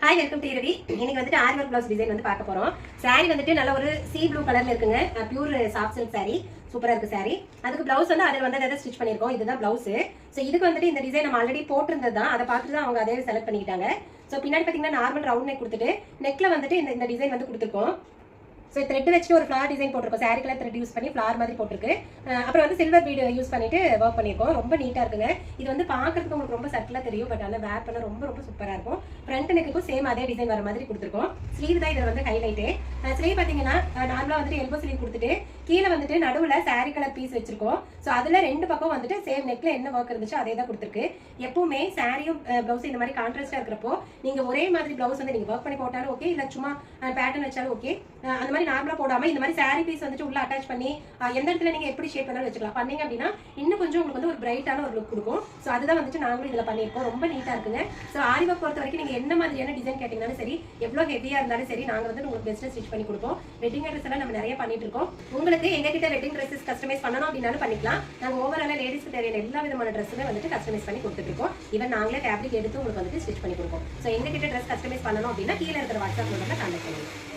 Hi welcome to இரவி. இன்னைக்கு வந்துட்டு ஆரி work blouse design வந்து பார்க்க போறோம். சாரி வந்துட்டு நல்ல ஒரு சீ ப்ளூ கலர்ல இருக்குங்க. பியூர் சாஃப்ட் சில்க் சாரி, சூப்பரா இருக்கு சாரி. அதுக்கு பிளவுஸ் வந்து அதில் வந்து அதை ஸ்டிச் பண்ணிருக்கோம். இதுதான் பிளவுஸ். ஸோ இதுக்கு வந்துட்டு இந்த டிசைன் நம்ம ஆல்ரெடி போட்டிருந்தது தான். அதை பார்த்துட்டு தான் அவங்க அதே செலக்ட் பண்ணிக்கிட்டாங்க. ஸோ பின்னாடி பார்த்தீங்கன்னா நார்மல் ரவுண்ட் நெக் கொடுத்துட்டு நெக்ல வந்துட்டு இந்த டிசைன் வந்து கொடுத்துருக்கோம். ஸோ த்ரெட் வச்சுட்டு ஒரு ஃப்ளார் டிசைன் போட்டிருக்கோம். சாரி கலர் த்ரெட் யூஸ் பண்ணி ஃப்ளார் மாதிரி போட்டிருக்கு. அப்புறம் வந்து சில்வர் பீடு யூஸ் பண்ணிட்டு ஒர்க் பண்ணியிருக்கோம். ரொம்ப நீட்டாக இருக்குங்க. இது வந்து பார்க்கறதுக்கு உங்களுக்கு ரொம்ப சட்டிலாக தெரியும். பட் ஆனால் வேர் பண்ண ரொம்ப ரொம்ப சூப்பராக இருக்கும். ஃப்ரண்ட் நெக்குக்கும் சேம் அதே டிசைன் வர மாதிரி கொடுத்துருக்கோம். ஸ்லீவ் தான் இதில் வந்து ஹைலைட்டு. ஸ்லீவ் பார்த்தீங்கன்னா நார்மலாக வந்துட்டு எல்போ ஸ்லீவ் கொடுத்துட்டு கீழே வந்துட்டு நடுவில் சாரி கலர் பீஸ் வச்சிருக்கோம். ஸோ அதில் ரெண்டு பக்கம் வந்துட்டு சேம் நெக்ல என்ன ஒர்க் இருந்துச்சோ அதே தான் கொடுத்துருக்கு. எப்பவுமே சாரியும் பிளவுஸ் இந்த மாதிரி கான்ட்ராஸ்டாக இருக்கிறப்போ நீங்கள் ஒரே மாதிரி பிளவுஸ் வந்து நீங்கள் ஒர்க் பண்ணி போட்டாலும் ஓகே, இல்லை சும்மா பேட்டர்ன் வச்சாலும் ஓகே. அந்த மாதிரி நார்மலாக போடாமல் இந்த மாதிரி சாரி பீஸ் வந்துட்டு உள்ள அட்டாச் பண்ணி எந்த இடத்துல நீங்கள் எப்படி ஷேப் பண்ணாலும் வச்சுக்கலாம். பண்ணீங்க அப்படின்னா இன்னும் கொஞ்சம் உங்களுக்கு வந்து ஒரு பிரைட்டான ஒரு லுக் கொடுக்கும். ஸோ அதுதான் வந்துட்டு நாங்களும் இதில் பண்ணியிருக்கோம். ரொம்ப நீட்டாக இருக்குங்க. ஸோ ஆரி ஒர்க் பொறுத்த வரைக்கும் நீங்கள் என்ன மாதிரியான டிசைன் கேட்டிங்கனாலும் சரி, எவ்வளோ ஹெவியாக இருந்தாலும் சரி, நாங்கள் வந்து உங்களுக்கு பெஸ்ட்டாக ஸ்டிச் பண்ணி கொடுப்போம். வெட்டிங் ட்ரெஸ் எல்லாம் நம்ம நிறைய பண்ணிட்டு இருக்கோம். உங்களுக்கு எங்ககிட்ட வெட்டிங் ட்ரெஸ்ஸஸ் கஸ்டமைஸ் பண்ணணும் அப்படின்னாலும் பண்ணிக்கலாம். நாங்கள் ஓவராலாக லேடிஸ்க்கு தேவையான எல்லா விதமான ட்ரெஸ்ஸுமே வந்துட்டு கஸ்டமைஸ் பண்ணி கொடுத்துருக்கோம். ஈவன் நாங்களே ஃபேப்ரிக் எடுத்து உங்களுக்கு வந்துட்டு ஸ்டிச் பண்ணி கொடுப்போம். ஸோ எங்ககிட்ட ட்ரெஸ் கஸ்டமைஸ் பண்ணணும் அப்படின்னா கீழே இருக்கிற வாட்ஸ்அப் நம்பரில் கான்டாக்ட் பண்ணுங்க.